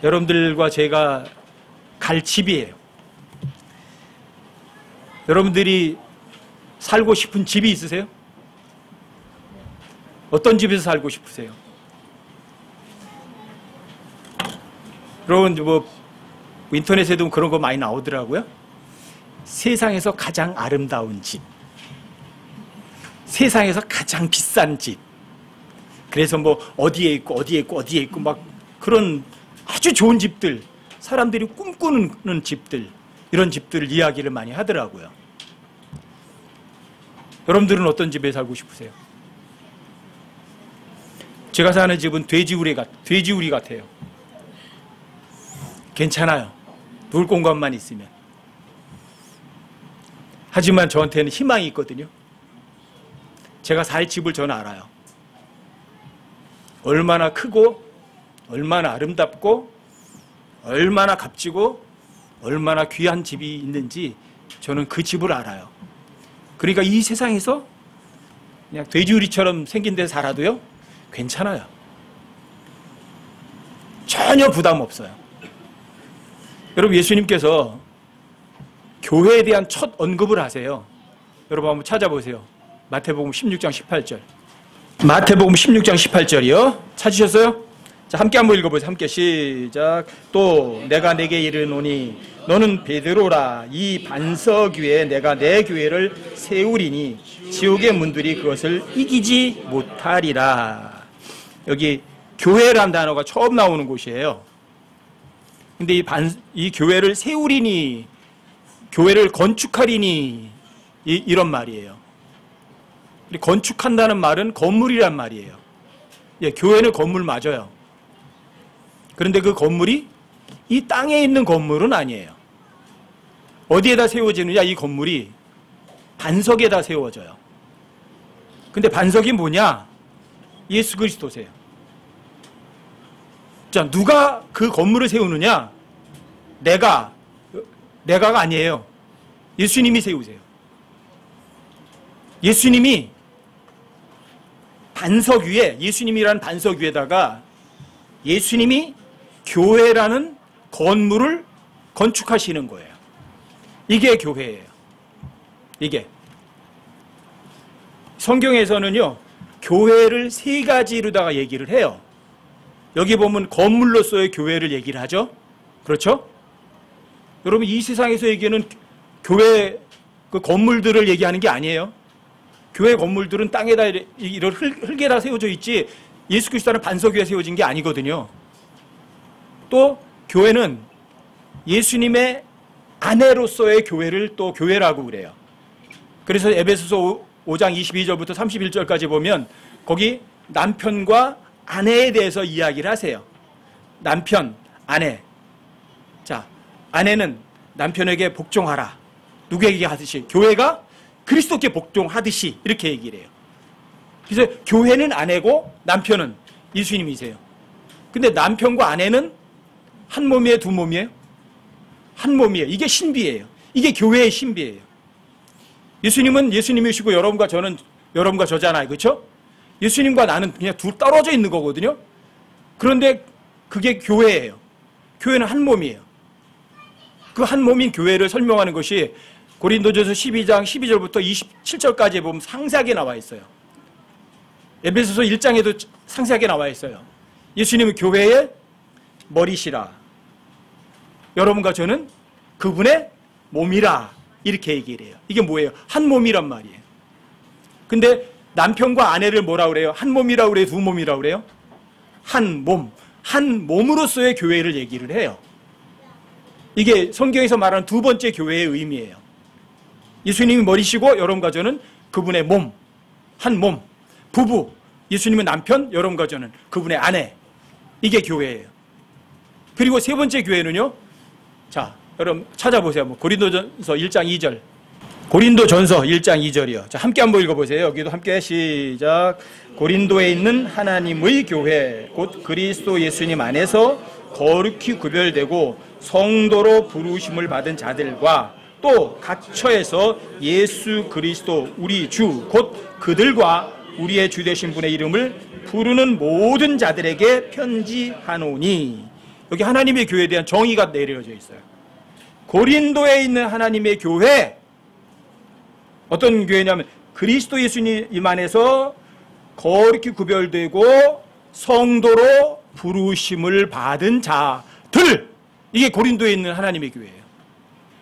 여러분들과 제가 갈 집이에요. 여러분들이 살고 싶은 집이 있으세요? 어떤 집에서 살고 싶으세요? 여러분, 인터넷에도 그런 거 많이 나오더라고요. 세상에서 가장 아름다운 집, 세상에서 가장 비싼 집, 그래서 어디에 있고 어디에 있고 어디에 있고 막 그런 아주 좋은 집들, 사람들이 꿈꾸는 집들, 이런 집들을 이야기를 많이 하더라고요. 여러분들은 어떤 집에 살고 싶으세요? 제가 사는 집은 돼지우리 같아요. 괜찮아요. 놀 공간만 있으면. 하지만 저한테는 희망이 있거든요. 제가 살 집을 저는 알아요. 얼마나 크고 얼마나 아름답고 얼마나 값지고 얼마나 귀한 집이 있는지 저는 그 집을 알아요. 그러니까 이 세상에서 그냥 돼지우리처럼 생긴 데 살아도요, 괜찮아요. 전혀 부담 없어요. 여러분, 예수님께서 교회에 대한 첫 언급을 하세요. 여러분 한번 찾아보세요. 마태복음 16장 18절. 마태복음 16장 18절이요. 찾으셨어요? 자, 함께 한번 읽어보세요. 함께 시작. 또 내가 내게 이르노니 너는 베드로라. 이 반석 위에 내가 내 교회를 세우리니 지옥의 문들이 그것을 이기지 못하리라. 여기 교회란 단어가 처음 나오는 곳이에요. 근데 이 교회를 세우리니, 교회를 건축하리니, 이런 말이에요. 건축한다는 말은 건물이란 말이에요. 예, 교회는 건물 맞아요. 그런데 그 건물이 이 땅에 있는 건물은 아니에요. 어디에다 세워지느냐? 이 건물이 반석에다 세워져요. 근데 반석이 뭐냐? 예수 그리스도세요. 자, 누가 그 건물을 세우느냐? 내가가 아니에요. 예수님이 세우세요. 예수님이 반석 위에, 예수님이라는 반석 위에다가 예수님이 교회라는 건물을 건축하시는 거예요. 이게 교회예요. 이게. 성경에서는요, 교회를 세 가지로다가 얘기를 해요. 여기 보면 건물로서의 교회를 얘기를 하죠. 그렇죠? 여러분, 이 세상에서 얘기하는 교회 그 건물들을 얘기하는 게 아니에요. 교회 건물들은 땅에다 이런 흙에다 세워져 있지 예수 그리스도는 반석 위에 세워진 게 아니거든요. 또 교회는 예수님의 아내로서의 교회를 또 교회라고 그래요. 그래서 에베소서 5장 22절부터 31절까지 보면 거기 남편과 아내에 대해서 이야기를 하세요. 남편, 아내. 자, 아내는 남편에게 복종하라. 누구에게 하듯이? 교회가 그리스도께 복종하듯이, 이렇게 얘기를 해요. 그래서 교회는 아내고 남편은 예수님이세요. 근데 남편과 아내는 한 몸이에요, 두 몸이에요? 한 몸이에요. 이게 신비예요. 이게 교회의 신비예요. 예수님은 예수님이시고 여러분과 저는 여러분과 저잖아요. 그렇죠? 예수님과 나는 그냥 둘 떨어져 있는 거거든요. 그런데 그게 교회예요. 교회는 한 몸이에요. 그 한 몸인 교회를 설명하는 것이 고린도전서 12장 12절부터 27절까지 보면 상세하게 나와 있어요. 에베소서 1장에도 상세하게 나와 있어요. 예수님은 교회의 머리시라. 여러분과 저는 그분의 몸이라. 이렇게 얘기를 해요. 이게 뭐예요? 한 몸이란 말이에요. 근데 남편과 아내를 뭐라 그래요? 한 몸이라고 그래요? 두 몸이라고 그래요? 한 몸. 한 몸으로서의 교회를 얘기를 해요. 이게 성경에서 말하는 두 번째 교회의 의미예요. 예수님이 머리시고 여러분과 저는 그분의 몸. 한 몸. 부부. 예수님은 남편, 여러분과 저는 그분의 아내. 이게 교회예요. 그리고 세 번째 교회는요. 자, 여러분 찾아보세요. 고린도전서 1장 2절. 고린도전서 1장 2절이요. 자, 함께 한번 읽어보세요. 여기도 함께 시작. 고린도에 있는 하나님의 교회 곧 그리스도 예수님 안에서 거룩히 구별되고 성도로 부르심을 받은 자들과 또 각 처에서 예수 그리스도 우리 주 곧 그들과 우리의 주 되신 분의 이름을 부르는 모든 자들에게 편지하노니 여기 하나님의 교회에 대한 정의가 내려져 있어요. 고린도에 있는 하나님의 교회, 어떤 교회냐면 그리스도 예수님 안에서 거룩히 구별되고 성도로 부르심을 받은 자들, 이게 고린도에 있는 하나님의 교회예요.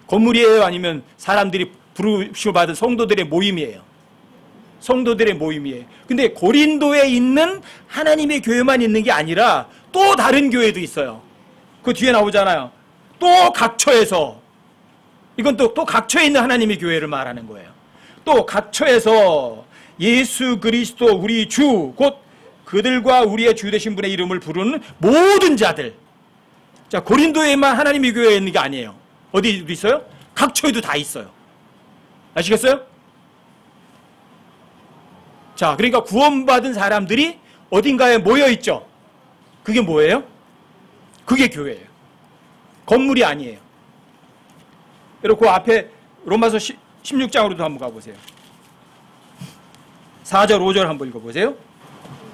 건물이에요? 아니면 사람들이 부르심을 받은 성도들의 모임이에요? 성도들의 모임이에요. 근데 고린도에 있는 하나님의 교회만 있는 게 아니라 또 다른 교회도 있어요. 그 뒤에 나오잖아요. 또 각처에서, 이건 또 각처에 있는 하나님의 교회를 말하는 거예요. 또 각처에서 예수 그리스도 우리 주, 곧 그들과 우리의 주 되신 분의 이름을 부르는 모든 자들. 자, 고린도에만 하나님의 교회가 있는 게 아니에요. 어디도 있어요? 각처에도 다 있어요. 아시겠어요? 자, 그러니까 구원받은 사람들이 어딘가에 모여있죠. 그게 뭐예요? 그게 교회예요. 건물이 아니에요. 여러분, 그 앞에 로마서 16장으로도 한번 가보세요. 4절 5절 한번 읽어보세요.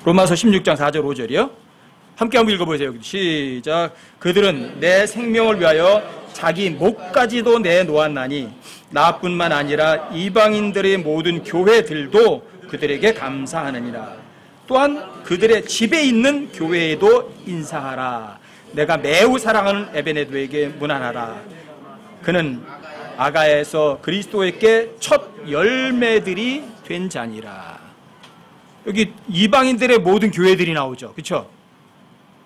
로마서 16장 4절 5절이요. 함께 한번 읽어보세요. 시작. 그들은 내 생명을 위하여 자기 목까지도 내놓았나니 나뿐만 아니라 이방인들의 모든 교회들도 그들에게 감사하느니라. 또한 그들의 집에 있는 교회에도 인사하라. 내가 매우 사랑하는 에베네도에게 문안하라. 그는 아가야에서 그리스도에게 첫 열매들이 된 자니라. 여기 이방인들의 모든 교회들이 나오죠. 그렇죠?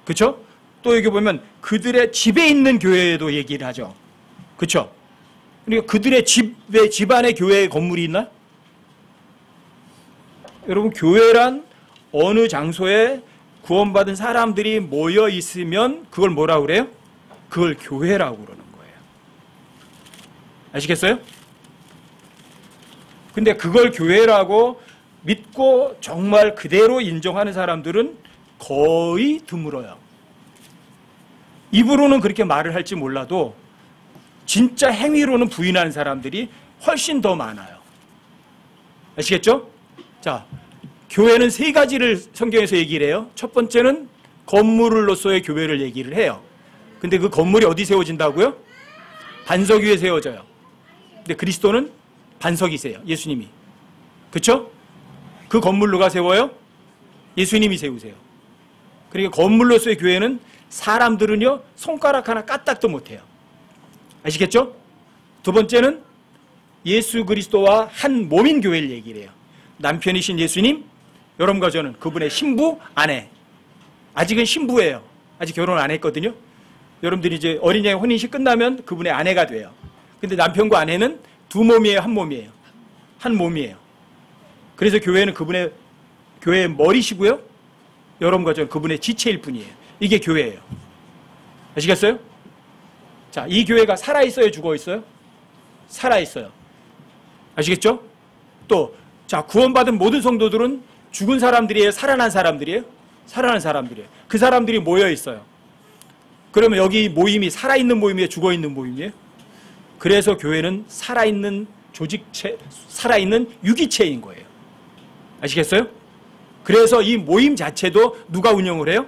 그렇죠? 또 여기 보면 그들의 집에 있는 교회에도 얘기를 하죠. 그렇죠? 그러니까 그들의 집안에 교회의 건물이 있나? 여러분, 교회란 어느 장소에 구원받은 사람들이 모여 있으면 그걸 뭐라고 그래요? 그걸 교회라고 그러는 거예요. 아시겠어요? 근데 그걸 교회라고 믿고 정말 그대로 인정하는 사람들은 거의 드물어요. 입으로는 그렇게 말을 할지 몰라도 진짜 행위로는 부인하는 사람들이 훨씬 더 많아요. 아시겠죠? 자, 교회는 세 가지를 성경에서 얘기를 해요. 첫 번째는 건물로서의 교회를 얘기를 해요. 근데 그 건물이 어디 세워진다고요? 반석 위에 세워져요. 근데 그리스도는 반석이세요. 예수님이. 그렇죠? 그 건물 누가 세워요? 예수님이 세우세요. 그러니까 건물로서의 교회는 사람들은요 손가락 하나 까딱도 못해요. 아시겠죠? 두 번째는 예수 그리스도와 한 몸인 교회를 얘기를 해요. 남편이신 예수님, 여러분과 저는 그분의 신부, 아내. 아직은 신부예요. 아직 결혼 안 했거든요. 여러분들이 이제 어린이 혼인식 끝나면 그분의 아내가 돼요. 근데 남편과 아내는 두 몸이에요, 한 몸이에요? 한 몸이에요. 그래서 교회는 그분의 교회의 머리시고요. 여러분과 저는 그분의 지체일 뿐이에요. 이게 교회예요. 아시겠어요? 자, 이 교회가 살아있어요, 죽어있어요? 살아있어요. 아시겠죠? 또, 자, 구원받은 모든 성도들은 죽은 사람들이에요? 살아난 사람들이에요? 살아난 사람들이에요. 그 사람들이 모여있어요. 그러면 여기 모임이 살아있는 모임이에요? 죽어있는 모임이에요? 그래서 교회는 살아있는 조직체, 살아있는 유기체인 거예요. 아시겠어요? 그래서 이 모임 자체도 누가 운영을 해요?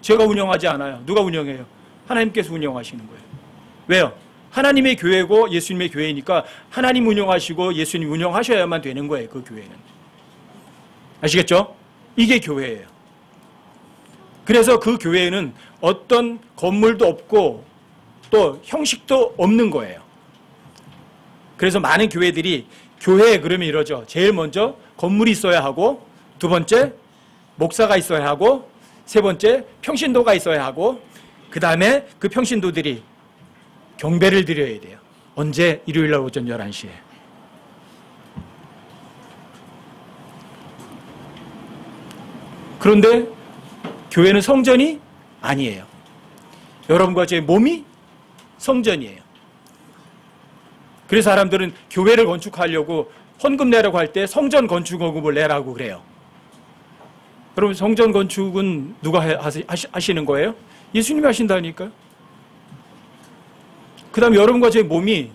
제가 운영하지 않아요. 누가 운영해요? 하나님께서 운영하시는 거예요. 왜요? 하나님의 교회고 예수님의 교회니까 하나님 운영하시고 예수님 운영하셔야만 되는 거예요. 그 교회는. 아시겠죠? 이게 교회예요. 그래서 그 교회에는 어떤 건물도 없고 또 형식도 없는 거예요. 그래서 많은 교회들이 교회 그러면 이러죠. 제일 먼저 건물이 있어야 하고, 두 번째 목사가 있어야 하고, 세 번째 평신도가 있어야 하고, 그 다음에 그 평신도들이 경배를 드려야 돼요. 언제? 일요일날 오전 11시에. 그런데 교회는 성전이 아니에요. 여러분과 제 몸이 성전이에요. 그래서 사람들은 교회를 건축하려고 헌금 내라고 할 때 성전 건축헌금을 내라고 그래요. 여러분, 성전 건축은 누가 하시는 거예요? 예수님이 하신다니까요. 그 다음에 여러분과 제 몸이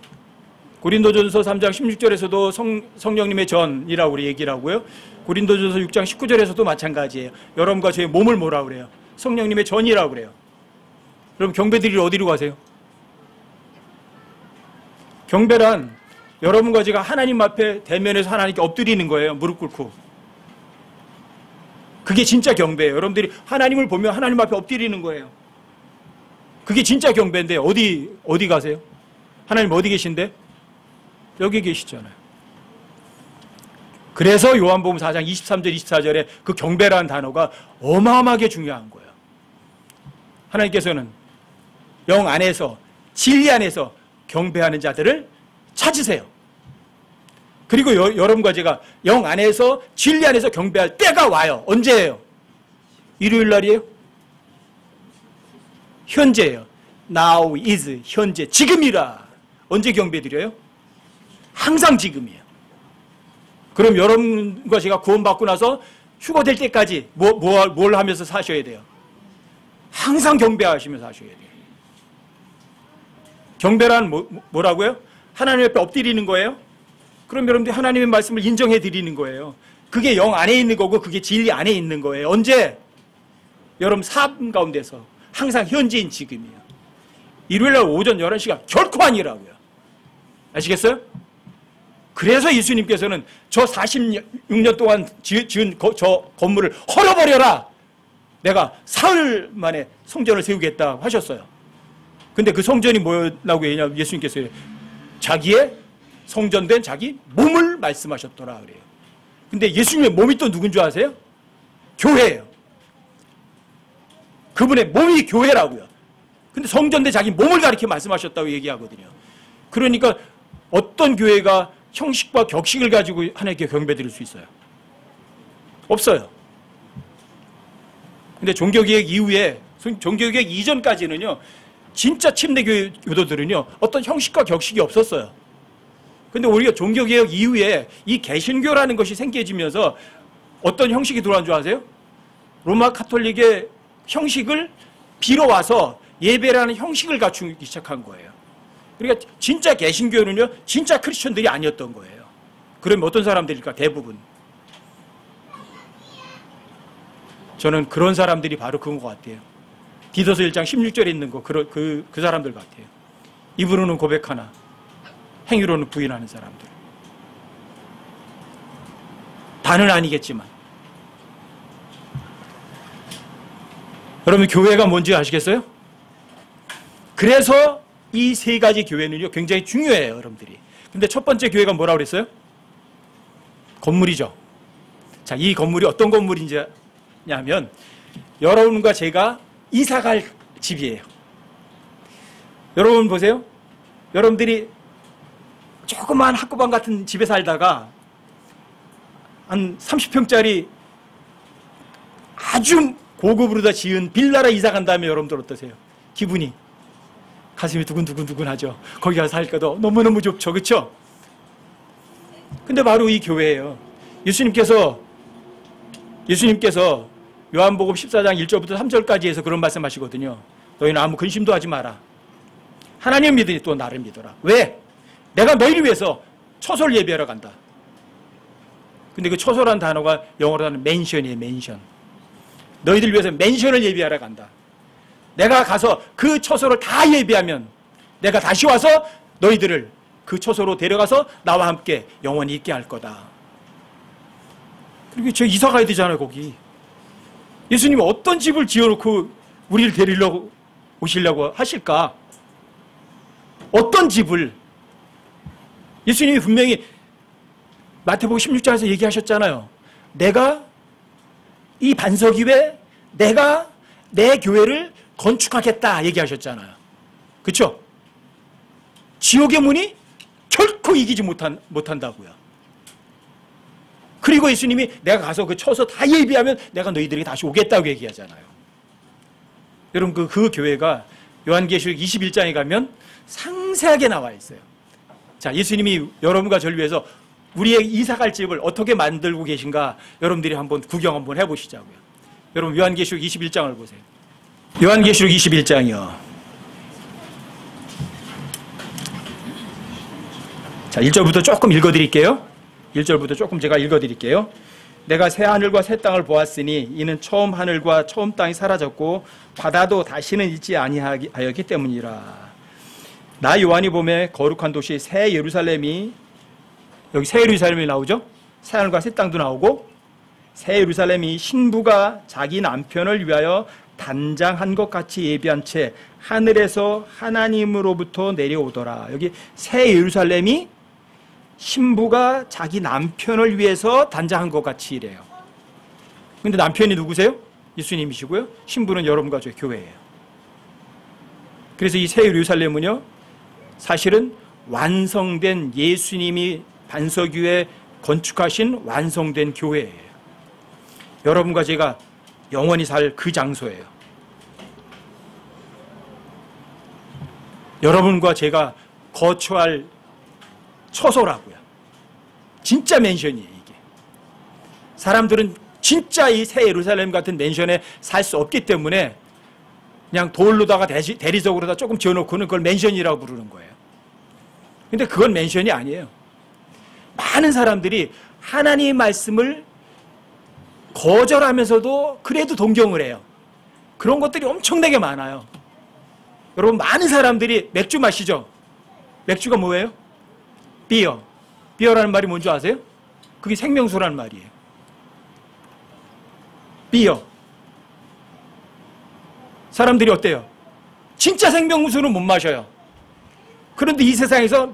고린도전서 3장 16절에서도 성령님의 전이라고 우리 얘기를 하고요. 고린도전서 6장 19절에서도 마찬가지예요. 여러분과 제 몸을 뭐라고 그래요? 성령님의 전이라고 그래요. 그럼 경배 드리러 어디로 가세요? 경배란 여러분과 제가 하나님 앞에 대면해서 하나님께 엎드리는 거예요. 무릎 꿇고. 그게 진짜 경배예요. 여러분들이 하나님을 보면 하나님 앞에 엎드리는 거예요. 그게 진짜 경배인데 어디 가세요? 하나님 어디 계신데? 여기 계시잖아요. 그래서 요한복음 4장 23절 24절에 그 경배라는 단어가 어마어마하게 중요한 거예요. 하나님께서는 영 안에서 진리 안에서 경배하는 자들을 찾으세요. 그리고 여러분과 제가 영 안에서 진리 안에서 경배할 때가 와요. 언제예요? 일요일 날이에요? 현재예요. Now is 현재 지금이라. 언제 경배 드려요? 항상 지금이에요. 그럼 여러분과 제가 구원받고 나서 휴거될 때까지 뭘 하면서 사셔야 돼요? 항상 경배하시면서 하셔야 돼요. 경배란 뭐라고요? 하나님 옆에 엎드리는 거예요? 그럼 여러분들이 하나님의 말씀을 인정해 드리는 거예요. 그게 영 안에 있는 거고 그게 진리 안에 있는 거예요. 언제? 여러분 삶 가운데서 항상 현재인 지금이에요. 일요일날 오전 11시가 결코 아니라고요. 아시겠어요? 그래서 예수님께서는 저 46년 동안 지은 저 건물을 헐어버려라. 내가 사흘 만에 성전을 세우겠다 하셨어요. 근데 그 성전이 뭐라고 했냐면 예수님께서 자기의 성전된 자기 몸을 말씀하셨더라 그래요. 근데 예수님의 몸이 또 누군 줄 아세요? 교회예요. 그분의 몸이 교회라고요. 근데 성전된 자기 몸을 가리켜 말씀하셨다고 얘기하거든요. 그러니까 어떤 교회가 형식과 격식을 가지고 하나님께 경배드릴 수 있어요? 없어요. 근데 종교개혁 이후에, 종교개혁 이전까지는요, 진짜 침례교회 교도들은요, 어떤 형식과 격식이 없었어요. 근데 우리가 종교개혁 이후에 이 개신교라는 것이 생겨지면서 어떤 형식이 들어온 줄 아세요? 로마 카톨릭의 형식을 빌어와서 예배라는 형식을 갖추기 시작한 거예요. 그러니까 진짜 개신교는요, 진짜 크리스천들이 아니었던 거예요. 그러면 어떤 사람들일까? 대부분. 저는 그런 사람들이 바로 그런 것 같아요. 디도서 1장 16절에 있는 거, 그 사람들 같아요. 입으로는 고백하나 행위로는 부인하는 사람들. 다는 아니겠지만. 여러분 교회가 뭔지 아시겠어요? 그래서 이 세 가지 교회는요 굉장히 중요해요, 여러분들이. 근데 첫 번째 교회가 뭐라고 그랬어요? 건물이죠. 자, 이 건물이 어떤 건물이냐면 여러분과 제가 이사갈 집이에요. 여러분 보세요. 여러분들이 조그만 학구방 같은 집에 살다가 한 30평짜리 아주 고급으로 다 지은 빌라로 이사 간 다음에 여러분들 어떠세요? 기분이 가슴이 두근두근 하죠. 거기 가서 살까도 너무너무 좋죠. 그렇죠? 근데 바로 이 교회예요. 예수님께서 요한복음 14장 1절부터 3절까지 해서 그런 말씀 하시거든요. 너희는 아무 근심도 하지 마라. 하나님 믿으니 또 나를 믿어라. 왜? 내가 너희를 위해서 처소를 예비하러 간다. 근데 그 처소라는 단어가 영어로 하는 맨션이에요. 맨션. 너희들 위해서 맨션을 예비하러 간다. 내가 가서 그 처소를 다 예비하면 내가 다시 와서 너희들을 그 처소로 데려가서 나와 함께 영원히 있게 할 거다. 그리고 저 이사 가야 되잖아요, 거기. 예수님이 어떤 집을 지어놓고 우리를 데리러 오시려고 하실까? 어떤 집을? 예수님이 분명히 마태복음 16장에서 얘기하셨잖아요. 내가 이 반석 위에 내가 내 교회를 건축하겠다 얘기하셨잖아요. 그렇죠? 지옥의 문이 결코 이기지 못한다고요. 그리고 예수님이 내가 가서 그 처소 다 예비하면 내가 너희들에게 다시 오겠다고 얘기하잖아요. 여러분 그 교회가 요한계시록 21장에 가면 상세하게 나와 있어요. 자, 예수님이 여러분과 저를 위해서 우리의 이사갈 집을 어떻게 만들고 계신가 여러분들이 한번 구경 한번 해보시자고요. 여러분 요한계시록 21장을 보세요. 요한계시록 21장이요. 자, 1절부터 조금 읽어드릴게요. 1절부터 조금 제가 읽어드릴게요. 내가 새 하늘과 새 땅을 보았으니 이는 처음 하늘과 처음 땅이 사라졌고 바다도 다시는 있지 아니하였기 때문이라. 나 요한이 보매 거룩한 도시 새 예루살렘이, 여기 새 예루살렘이 나오죠? 새 하늘과 새 땅도 나오고, 새 예루살렘이 신부가 자기 남편을 위하여 단장한 것 같이 예비한 채 하늘에서 하나님으로부터 내려오더라. 여기 새 예루살렘이 신부가 자기 남편을 위해서 단장한 것 같이 이래요. 근데 남편이 누구세요? 예수님이시고요. 신부는 여러분과 저의 교회예요. 그래서 이 새 예루살렘은요, 사실은 완성된, 예수님이 반석 위에 건축하신 완성된 교회예요. 여러분과 제가 영원히 살 그 장소예요. 여러분과 제가 거처할 처소라고요. 진짜 맨션이에요, 이게. 사람들은 진짜 이 새 예루살렘 같은 맨션에 살 수 없기 때문에 그냥 돌로다가 대리석으로다 조금 지어놓고는 그걸 맨션이라고 부르는 거예요. 근데 그건 맨션이 아니에요. 많은 사람들이 하나님의 말씀을 거절하면서도 그래도 동경을 해요. 그런 것들이 엄청나게 많아요. 여러분, 많은 사람들이 맥주 마시죠? 맥주가 뭐예요? 비어. 비어라는 말이 뭔지 아세요? 그게 생명수라는 말이에요. 비어. 사람들이 어때요? 진짜 생명수는 못 마셔요. 그런데 이 세상에서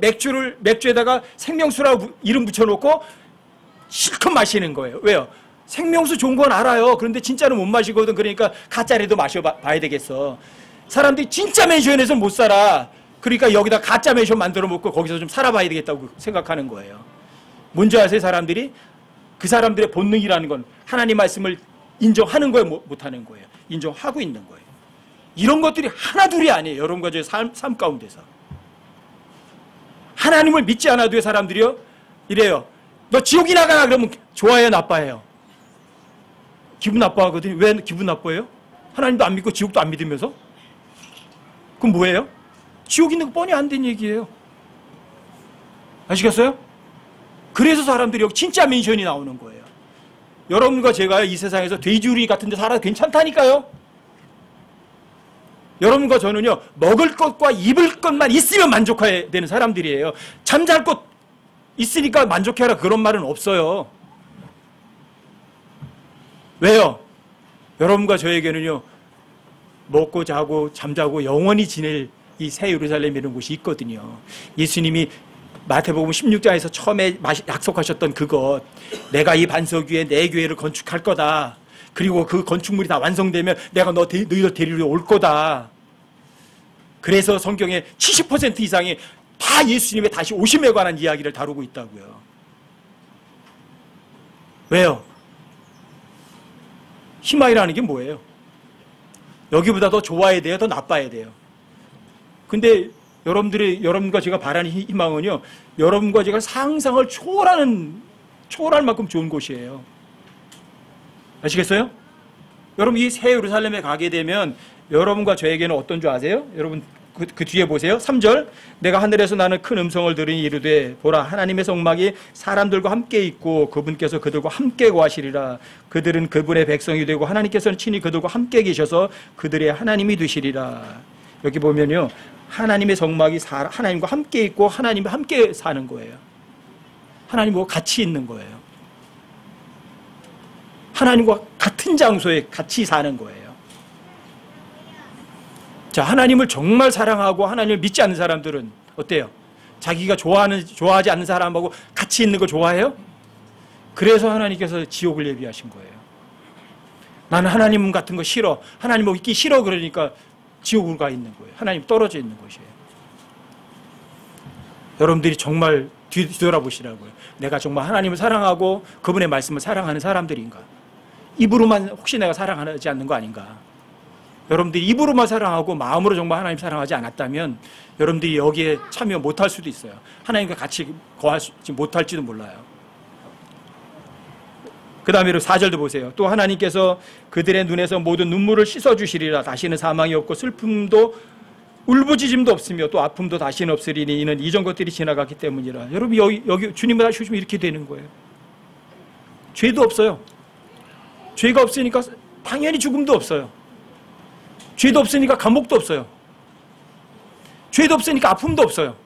맥주에다가 생명수라고 이름 붙여놓고 실컷 마시는 거예요. 왜요? 생명수 좋은 건 알아요. 그런데 진짜는 못 마시거든. 그러니까 가짜라도 마셔봐야 되겠어. 사람들이 진짜 맨션에서 못 살아. 그러니까 여기다 가짜 맨션 만들어 먹고 거기서 좀 살아봐야 되겠다고 생각하는 거예요. 뭔지 아세요, 사람들이? 그 사람들의 본능이라는 건 하나님 말씀을 인정하는 거예요, 못하는 거예요? 인정하고 있는 거예요. 이런 것들이 하나둘이 아니에요. 여러분과 저의 삶 가운데서. 하나님을 믿지 않아도요, 사람들이요, 이래요. 너 지옥이 나가라 그러면 좋아해요, 나빠해요? 기분 나빠하거든요. 왜 기분 나빠해요? 하나님도 안 믿고 지옥도 안 믿으면서? 그럼 뭐예요? 지옥 있는 거 뻔히 안 된 얘기예요. 아시겠어요? 그래서 사람들이 여기 진짜 맨션이 나오는 거예요. 여러분과 제가 이 세상에서 돼지우리 같은 데 살아도 괜찮다니까요. 여러분과 저는요, 먹을 것과 입을 것만 있으면 만족해야 되는 사람들이에요. 잠잘 곳 있으니까 만족해라 그런 말은 없어요. 왜요? 여러분과 저에게는요, 먹고 자고 잠자고 영원히 지낼 이 새 예루살렘이라는 곳이 있거든요. 예수님이 마태복음 16장에서 처음에 약속하셨던 그것, 내가 이 반석 위에 내 교회를 건축할 거다. 그리고 그 건축물이 다 완성되면 내가 너희들 데리러 올 거다. 그래서 성경의 70% 이상이 다 예수님의 다시 오심에 관한 이야기를 다루고 있다고요. 왜요? 희망이라는 게 뭐예요? 여기보다 더 좋아야 돼요? 더 나빠야 돼요? 근데 여러분과 제가 바라는 희망은요, 여러분과 제가 상상을 초월할 만큼 좋은 곳이에요. 아시겠어요? 여러분, 이 새 예루살렘에 가게 되면 여러분과 저에게는 어떤 줄 아세요? 여러분, 그 뒤에 보세요. 3절. 내가 하늘에서 나는 큰 음성을 들으니 이르되 보라, 하나님의 성막이 사람들과 함께 있고 그분께서 그들과 함께 거하시리라. 그들은 그분의 백성이 되고 하나님께서는 친히 그들과 함께 계셔서 그들의 하나님이 되시리라. 여기 보면요, 하나님의 성막이 하나님과 함께 있고 하나님과 함께 사는 거예요. 하나님과 같이 있는 거예요. 하나님과 같은 장소에 같이 사는 거예요. 자, 하나님을 정말 사랑하고 하나님을 믿지 않는 사람들은 어때요? 자기가 좋아하지 않는 사람하고 같이 있는 거 좋아해요? 그래서 하나님께서 지옥을 예비하신 거예요. 나는 하나님 같은 거 싫어. 하나님하고 있기 싫어. 그러니까 지옥으로 가 있는 거예요. 하나님 떨어져 있는 것이에요. 여러분들이 정말 뒤돌아보시라고요. 내가 정말 하나님을 사랑하고 그분의 말씀을 사랑하는 사람들인가? 입으로만 혹시 내가 사랑하지 않는 거 아닌가? 여러분들이 입으로만 사랑하고 마음으로 정말 하나님 사랑하지 않았다면 여러분들이 여기에 참여 못할 수도 있어요. 하나님과 같이 거하지 못할지도 몰라요. 그 다음에 4절도 보세요. 또 하나님께서 그들의 눈에서 모든 눈물을 씻어주시리라. 다시는 사망이 없고 슬픔도 울부짖음도 없으며 또 아픔도 다시는 없으리니 이는 이전 것들이 지나갔기 때문이라. 여러분, 여기 주님을 다시 오시면 이렇게 되는 거예요. 죄도 없어요. 죄가 없으니까 당연히 죽음도 없어요. 죄도 없으니까 감옥도 없어요. 죄도 없으니까 아픔도 없어요.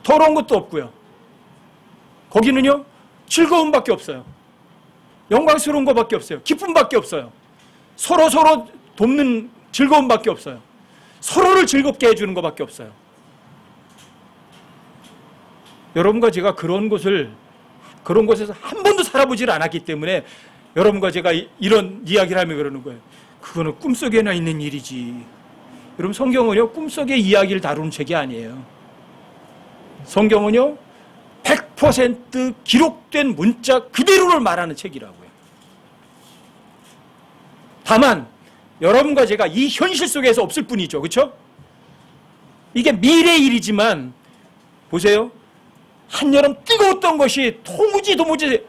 더러운 것도 없고요. 거기는요, 즐거움밖에 없어요. 영광스러운 것밖에 없어요. 기쁨밖에 없어요. 서로 돕는 즐거움밖에 없어요. 서로를 즐겁게 해주는 것밖에 없어요. 여러분과 제가 그런 곳에서 한 번도 살아보질 않았기 때문에 여러분과 제가 이런 이야기를 하면 그러는 거예요. 그거는 꿈속에나 있는 일이지. 여러분, 성경은요, 꿈속의 이야기를 다루는 책이 아니에요. 성경은요, 100% 기록된 문자 그대로를 말하는 책이라고요. 다만 여러분과 제가 이 현실 속에서 없을 뿐이죠. 그렇죠? 이게 미래의 일이지만 보세요. 한여름 뜨거웠던 것이 도무지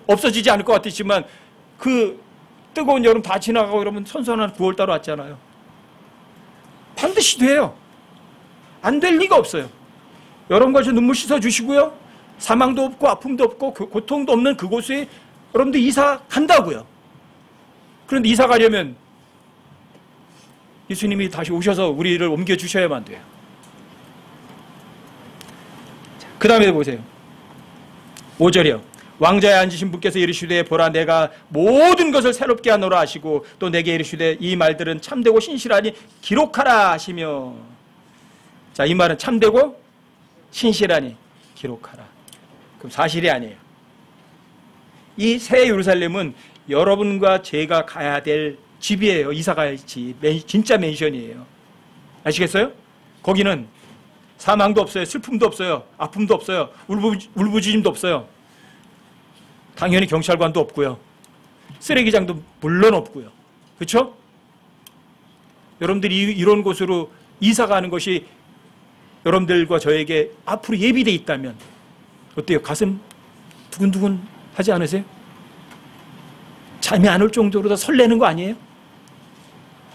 없어지지 않을 것 같았지만 그 뜨거운 여름 다 지나가고 그러면 선선한 9월달 왔잖아요. 반드시 돼요. 안 될 리가 없어요. 여러분과 저 눈물 씻어주시고요. 사망도 없고 아픔도 없고 고통도 없는 그곳에 여러분들 이사 간다고요. 그런데 이사 가려면 예수님이 다시 오셔서 우리를 옮겨주셔야만 돼요. 그 다음에 보세요. 5절이요. 왕자에 앉으신 분께서 이르시되 보라 내가 모든 것을 새롭게 하노라 하시고 또 내게 이르시되 이 말들은 참되고 신실하니 기록하라 하시며. 자, 이 말은 참되고 신실하니 기록하라. 그럼 사실이 아니에요. 이 새 예루살렘은 여러분과 제가 가야 될 집이에요. 이사 갈 집. 진짜 맨션이에요. 아시겠어요? 거기는 사망도 없어요. 슬픔도 없어요. 아픔도 없어요. 울부짖음도 없어요. 당연히 경찰관도 없고요. 쓰레기장도 물론 없고요. 그렇죠? 여러분들이 이런 곳으로 이사 가는 것이 여러분들과 저에게 앞으로 예비되어 있다면 어때요? 가슴 두근두근 하지 않으세요? 잠이 안 올 정도로 다 설레는 거 아니에요?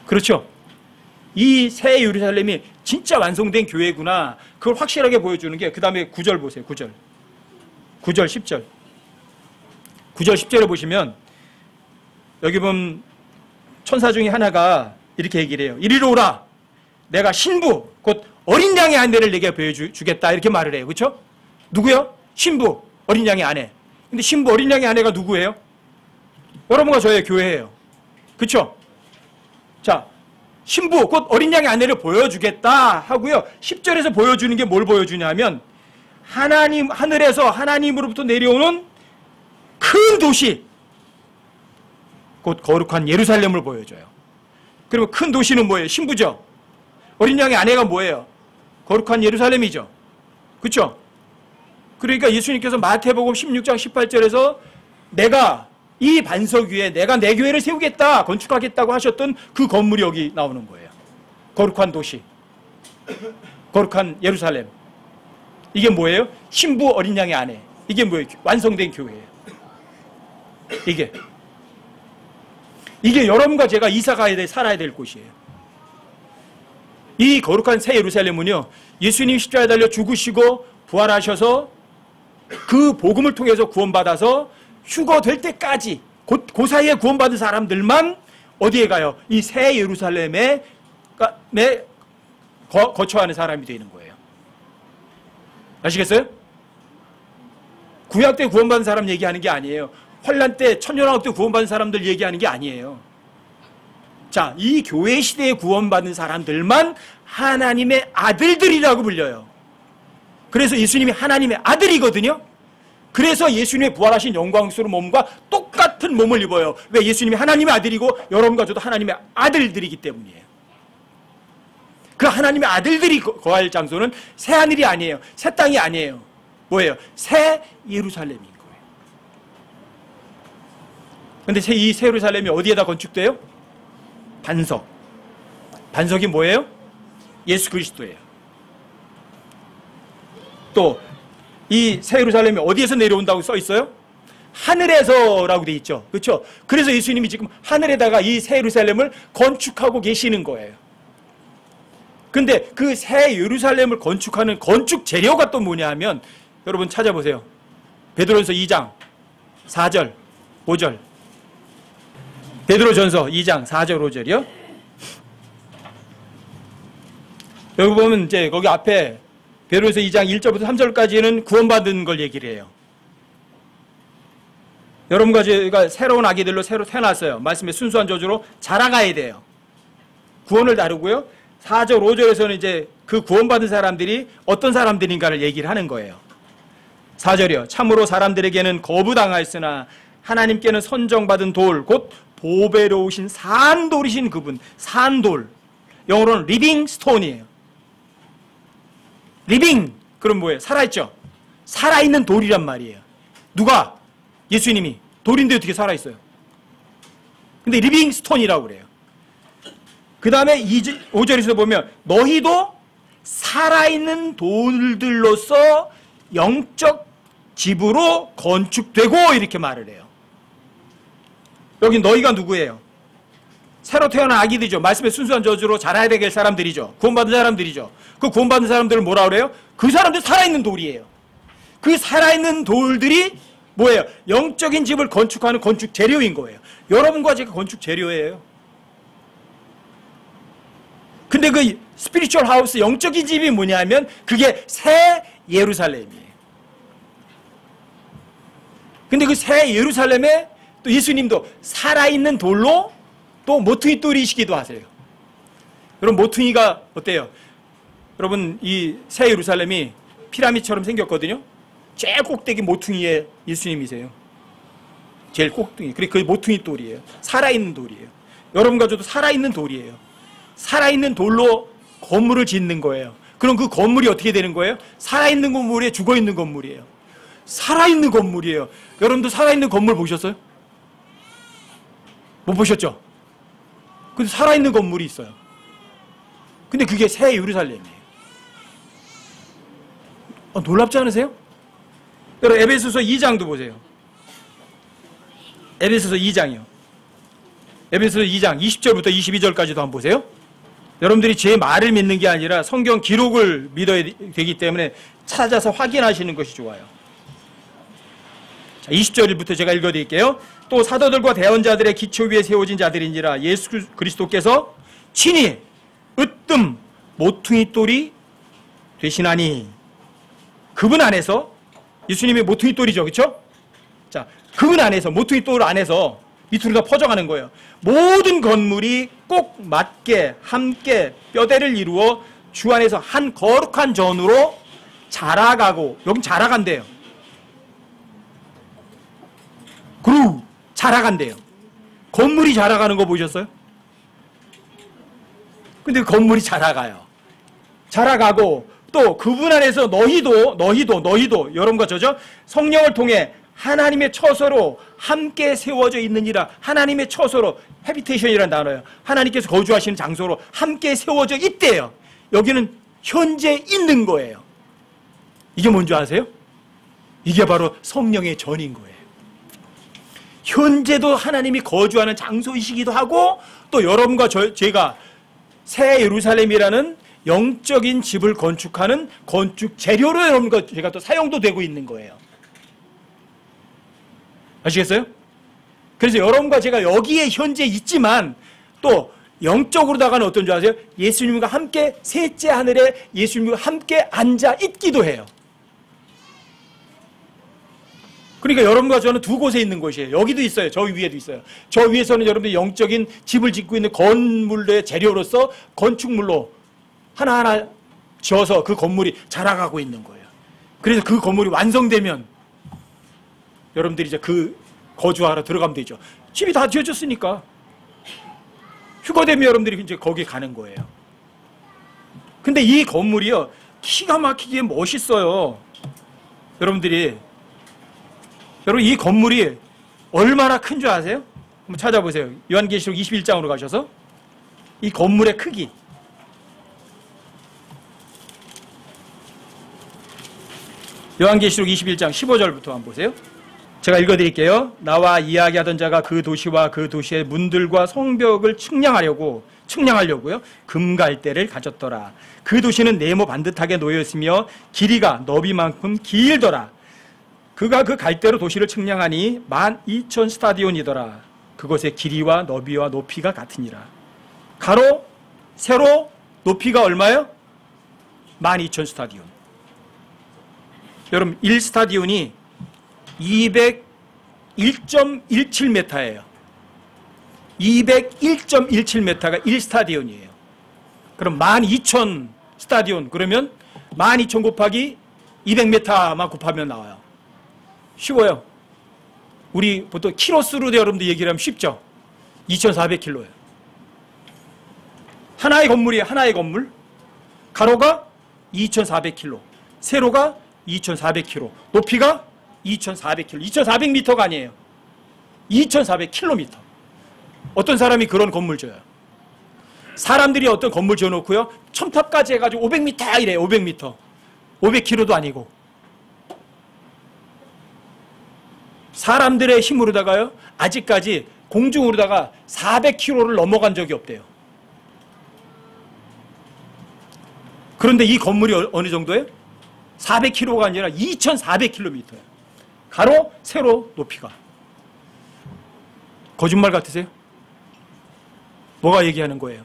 그렇죠? 이 새 예루살렘이 진짜 완성된 교회구나. 그걸 확실하게 보여주는 게 그 다음에 9절 보세요. 9절, 10절. 9절, 10절에 보시면 여기 보면 천사 중에 하나가 이렇게 얘기를 해요. 이리로 오라. 내가 신부 곧 어린 양의 아내를 내게 보여주겠다. 이렇게 말을 해요. 그렇죠? 누구요? 신부, 어린 양의 아내. 근데 신부, 어린 양의 아내가 누구예요? 여러분과 저의 교회예요. 그렇죠? 자, 신부 곧 어린 양의 아내를 보여주겠다 하고요. 10절에서 보여주는 게 뭘 보여주냐 하면 하나님, 하늘에서 하나님으로부터 내려오는 큰 도시 곧 거룩한 예루살렘을 보여줘요. 그리고 큰 도시는 뭐예요? 신부죠. 어린 양의 아내가 뭐예요? 거룩한 예루살렘이죠. 그렇죠? 그러니까 예수님께서 마태복음 16장 18절에서 내가 이 반석 위에 내가 내 교회를 세우겠다, 건축하겠다고 하셨던 그 건물이 여기 나오는 거예요. 거룩한 도시, 거룩한 예루살렘. 이게 뭐예요? 신부 어린 양의 아내. 이게 뭐예요? 완성된 교회예요. 이게 여러분과 제가 이사 가야 돼, 살아야 될 곳이에요. 이 거룩한 새 예루살렘은요, 예수님 십자가에 달려 죽으시고 부활하셔서 그 복음을 통해서 구원받아서 휴거될 때까지 그 사이에 구원받은 사람들만 어디에 가요? 이 새 예루살렘에 거처하는 사람이 되는 거예요. 아시겠어요? 구약 때 구원받은 사람 얘기하는 게 아니에요. 환란 때, 천년왕국 때 구원받은 사람들 얘기하는 게 아니에요. 자, 이 교회 시대에 구원받은 사람들만 하나님의 아들들이라고 불려요. 그래서 예수님이 하나님의 아들이거든요. 그래서 예수님의 부활하신 영광스러운 몸과 똑같은 몸을 입어요. 왜? 예수님이 하나님의 아들이고 여러분과 저도 하나님의 아들들이기 때문이에요. 그 하나님의 아들들이 거할 장소는 새 하늘이 아니에요. 새 땅이 아니에요. 뭐예요? 새 예루살렘인 거예요. 그런데 이 새 예루살렘이 어디에다 건축돼요? 반석. 반석이 뭐예요? 예수 그리스도예요. 또 이 새 예루살렘이 어디에서 내려온다고 써 있어요? 하늘에서라고 돼 있죠. 그렇죠? 그래서 예수님이 지금 하늘에다가 이 새 예루살렘을 건축하고 계시는 거예요. 근데 그 새 예루살렘을 건축하는 건축 재료가 또 뭐냐 하면 여러분 찾아보세요. 베드로전서 2장 4절 5절 베드로전서 2장 4절 5절이요. 여기 보면 이제 거기 앞에 베드로전서 2장 1절부터 3절까지는 구원받은 걸 얘기를 해요. 여러분과 제가 새로운 아기들로 새로 태어났어요. 말씀의 순수한 저주로 자라가야 돼요. 구원을 다루고요. 4절 5절에서는 이제 그 구원받은 사람들이 어떤 사람들인가를 얘기를 하는 거예요. 4절이요. 참으로 사람들에게는 거부당하였으나 하나님께는 선정받은 돌, 곧 보배로우신 산돌이신 그분. 산돌. 영어로는 리빙 스톤이에요. 리빙. 그럼 뭐예요? 살아있죠? 살아있는 돌이란 말이에요. 누가? 예수님이. 돌인데 어떻게 살아있어요? 근데 리빙 스톤이라고 그래요. 그 다음에 5절에서 보면 너희도 살아있는 돌들로서 영적 집으로 건축되고 이렇게 말을 해요. 여기 너희가 누구예요? 새로 태어난 아기들이죠. 말씀의 순수한 저주로 자라야 될 사람들이죠. 구원받은 사람들이죠. 그 구원받은 사람들은 뭐라 그래요? 그 사람들 살아있는 돌이에요. 그 살아있는 돌들이 뭐예요? 영적인 집을 건축하는 건축 재료인 거예요. 여러분과 제가 건축 재료예요. 근데 그 스피리추얼 하우스, 영적인 집이 뭐냐면 그게 새 예루살렘이에요. 근데 그 새 예루살렘에 또 예수님도 살아있는 돌로 또 모퉁이 돌이시기도 하세요. 여러분 모퉁이가 어때요? 여러분 이 새 예루살렘이 피라미드처럼 생겼거든요. 제일 꼭대기 모퉁이에 예수님이세요. 제일 꼭대기. 그리고 그 모퉁이 돌이에요. 살아있는 돌이에요. 여러분과 저도 살아있는 돌이에요. 살아있는 돌로 건물을 짓는 거예요. 그럼 그 건물이 어떻게 되는 거예요? 살아있는 건물이에요? 죽어있는 건물이에요? 살아있는 건물이에요. 여러분도 살아있는 건물 보셨어요? 못 보셨죠? 근데 살아있는 건물이 있어요. 근데 그게 새 예루살렘이에요. 놀랍지 않으세요? 여러분 에베소서 2장도 보세요. 에베소서 2장이요. 에베소서 2장 20절부터 22절까지도 한번 보세요. 여러분들이 제 말을 믿는 게 아니라 성경 기록을 믿어야 되기 때문에 찾아서 확인하시는 것이 좋아요. 자, 20절부터 제가 읽어드릴게요. 또 사도들과 대언자들의 기초 위에 세워진 자들이니라 예수 그리스도께서 친히 으뜸 모퉁이 돌이 되시나니 그분 안에서 예수님이 모퉁이 돌이죠. 그렇죠? 자, 그분 안에서 모퉁이 돌 안에서 밑으로 다 퍼져가는 거예요. 모든 건물이 꼭 맞게 함께 뼈대를 이루어 주 안에서 한 거룩한 전으로 자라가고 여긴 자라간대요. 그리고 자라간대요. 건물이 자라가는 거 보셨어요? 근데 건물이 자라가요. 자라가고 또 그분 안에서 너희도 여러분과 저죠? 성령을 통해 하나님의 처소로 함께 세워져 있느니라. 하나님의 처소로 해비테이션이라는 단어예요. 하나님께서 거주하시는 장소로 함께 세워져 있대요. 여기는 현재 있는 거예요. 이게 뭔지 아세요? 이게 바로 성령의 전인 거예요. 현재도 하나님이 거주하는 장소이시기도 하고 또 여러분과 제가 새 예루살렘이라는 영적인 집을 건축하는 건축 재료로 여러분과 제가 또 사용도 되고 있는 거예요. 아시겠어요? 그래서 여러분과 제가 여기에 현재 있지만 또 영적으로다가는 어떤 줄 아세요? 예수님과 함께 셋째 하늘에 예수님과 함께 앉아 있기도 해요. 그러니까 여러분과 저는 두 곳에 있는 곳이에요. 여기도 있어요. 저 위에도 있어요. 저 위에서는 여러분들 영적인 집을 짓고 있는 건물의 재료로서 건축물로 하나하나 지어서 그 건물이 자라가고 있는 거예요. 그래서 그 건물이 완성되면 여러분들이 이제 그 거주하러 들어가면 되죠. 집이 다 지어졌으니까 휴가 되면 여러분들이 이제 거기 가는 거예요. 근데 이 건물이요 기가 막히게 멋있어요. 여러분 이 건물이 얼마나 큰 줄 아세요? 한번 찾아보세요. 요한계시록 21장으로 가셔서 이 건물의 크기. 요한계시록 21장 15절부터 한번 보세요. 제가 읽어드릴게요. 나와 이야기하던 자가 그 도시와 그 도시의 문들과 성벽을 측량하려고요. 금갈대를 가졌더라. 그 도시는 네모 반듯하게 놓여있으며 길이가 너비만큼 길더라. 그가 그 갈대로 도시를 측량하니 12,000 스타디온이더라. 그것의 길이와 너비와 높이가 같으니라. 가로 세로 높이가 얼마요? 12,000 스타디온. 여러분 1스타디온이 201.17m예요. 201.17m가 1스타디온이에요. 그럼 12,000 스타디온 그러면 12,000 곱하기 200m만 곱하면 나와요. 쉬워요. 우리 보통 키로수로 여러분들 얘기를 하면 쉽죠. 2,400km예요. 하나의 건물이에요. 하나의 건물. 가로가 2,400km, 세로가 2,400km, 높이가 2,400km. 2,400m가 아니에요. 2,400km. 어떤 사람이 그런 건물 져요. 사람들이 어떤 건물 지어놓고요. 첨탑까지 해가지고 500m 이래요. 500m. 500km도 아니고. 사람들의 힘으로다가요. 아직까지 공중으로다가 400km를 넘어간 적이 없대요. 그런데 이 건물이 어느 정도예요? 400km가 아니라 2,400km예요. 가로, 세로, 높이가. 거짓말 같으세요? 뭐가 얘기하는 거예요?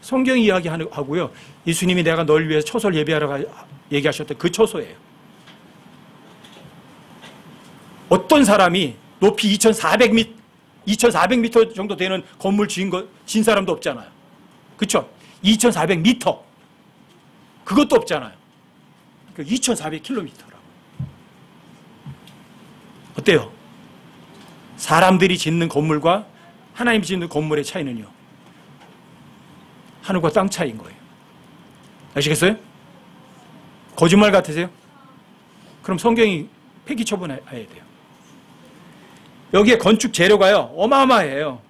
성경이 이야기하고요. 예수님이 내가 널 위해서 초소를 예비하라고 얘기하셨던 그 초소예요. 어떤 사람이 높이 2,400m 정도 되는 건물 진 사람도 없잖아요. 그렇죠? 2,400m. 그것도 없잖아요. 2,400km라고. 어때요? 사람들이 짓는 건물과 하나님이 짓는 건물의 차이는요. 하늘과 땅 차이인 거예요. 아시겠어요? 거짓말 같으세요? 그럼 성경이 폐기 처분해야 돼요. 여기에 건축 재료가요. 어마어마해요.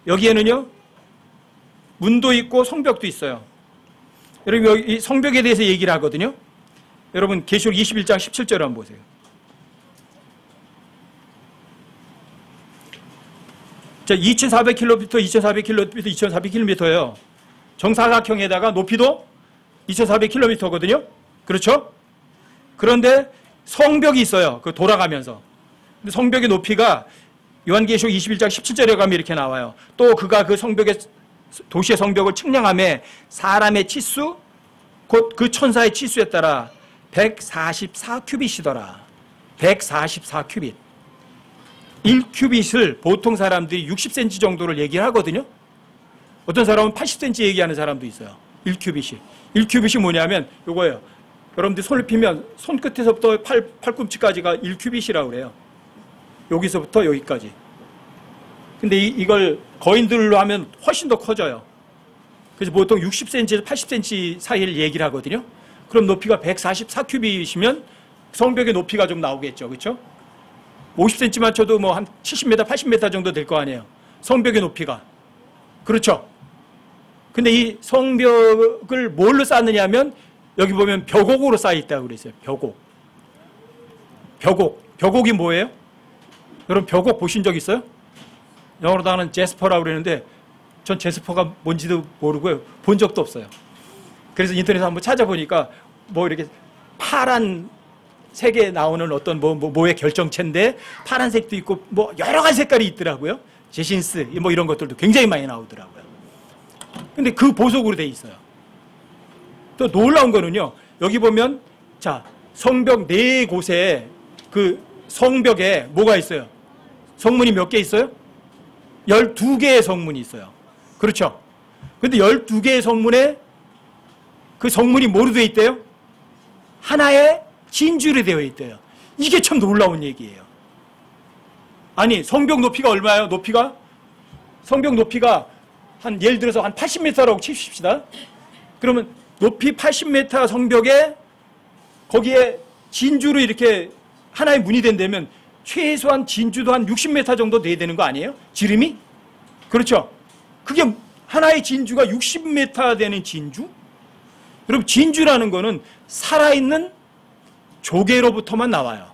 여기에는요. 문도 있고 성벽도 있어요. 여러분 여기 성벽에 대해서 얘기를 하거든요. 여러분 계시록 21장 17절을 한번 보세요. 자, 2,400km, 2,400km, 2,400km예요. 정사각형에다가 높이도 2,400km거든요. 그렇죠? 그런데 성벽이 있어요. 그 돌아가면서. 근데 성벽의 높이가 요한계시록 21장 17절에 가면 이렇게 나와요. 또 그가 그 성벽의 도시의 성벽을 측량함에 사람의 치수 곧 그 천사의 치수에 따라 144큐빗이더라. 144큐빗. 1큐빗을 보통 사람들이 60cm 정도를 얘기를 하거든요. 어떤 사람은 80cm 얘기하는 사람도 있어요. 1큐빗이. 1큐빗이 뭐냐면 요거예요. 여러분들 손을 피면 손끝에서부터 팔꿈치까지가 1큐빗이라고 그래요. 여기서부터 여기까지. 근데 이걸 거인들로 하면 훨씬 더 커져요. 그래서 보통 60cm에서 80cm 사이를 얘기를 하거든요. 그럼 높이가 144큐빗이면 성벽의 높이가 좀 나오겠죠. 그렇죠? 50cm만 쳐도 뭐 한 70m, 80m 정도 될 거 아니에요. 성벽의 높이가. 그렇죠? 근데 이 성벽을 뭘로 쌓느냐 하면 여기 보면 벽옥으로 쌓여있다고 그랬어요. 벽옥. 벽옥. 벽옥이 뭐예요? 여러분 벽옥 보신 적 있어요? 영어로 하는 제스퍼라고 그러는데 전 제스퍼가 뭔지도 모르고요. 본 적도 없어요. 그래서 인터넷에 한번 찾아보니까 뭐 이렇게 파란 색에 나오는 어떤 뭐의 결정체인데 파란색도 있고 뭐 여러 가지 색깔이 있더라고요. 제신스 뭐 이런 것들도 굉장히 많이 나오더라고요. 근데 그 보석으로 돼 있어요. 또 놀라운 거는요. 여기 보면 자 성벽 네 곳에 그 성벽에 뭐가 있어요? 성문이 몇 개 있어요? 12개의 성문이 있어요. 그렇죠? 근데 12개의 성문에 그 성문이 뭐로 되어 있대요? 하나의 진주로 되어 있대요. 이게 참 놀라운 얘기예요. 아니 성벽 높이가 얼마예요? 높이가? 성벽 높이가 한 예를 들어서 한 80m라고 칩시다. 그러면 높이 80m 성벽에 거기에 진주로 이렇게 하나의 문이 된다면 최소한 진주도 한 60m 정도 돼야 되는 거 아니에요? 지름이? 그렇죠? 그게 하나의 진주가 60m 되는 진주? 여러분 진주라는 거는 살아있는 조개로부터만 나와요.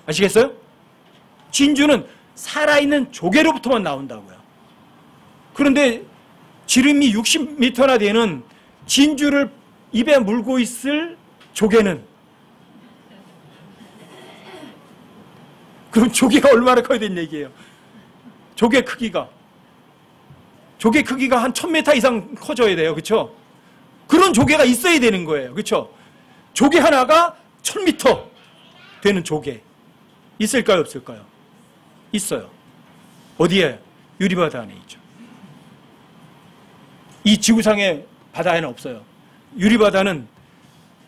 아시겠어요? 진주는 살아있는 조개로부터만 나온다고요. 그런데 지름이 60m나 되는 진주를 입에 물고 있을 조개는 그럼 조개가 얼마나 커야 되는 얘기예요? 조개 크기가 한 1000m 이상 커져야 돼요. 그렇죠? 그런 조개가 있어야 되는 거예요. 그렇죠? 조개 하나가 1000m 되는 조개 있을까요? 없을까요? 있어요. 어디에? 유리바다 안에 있죠. 이 지구상의 바다에는 없어요. 유리바다는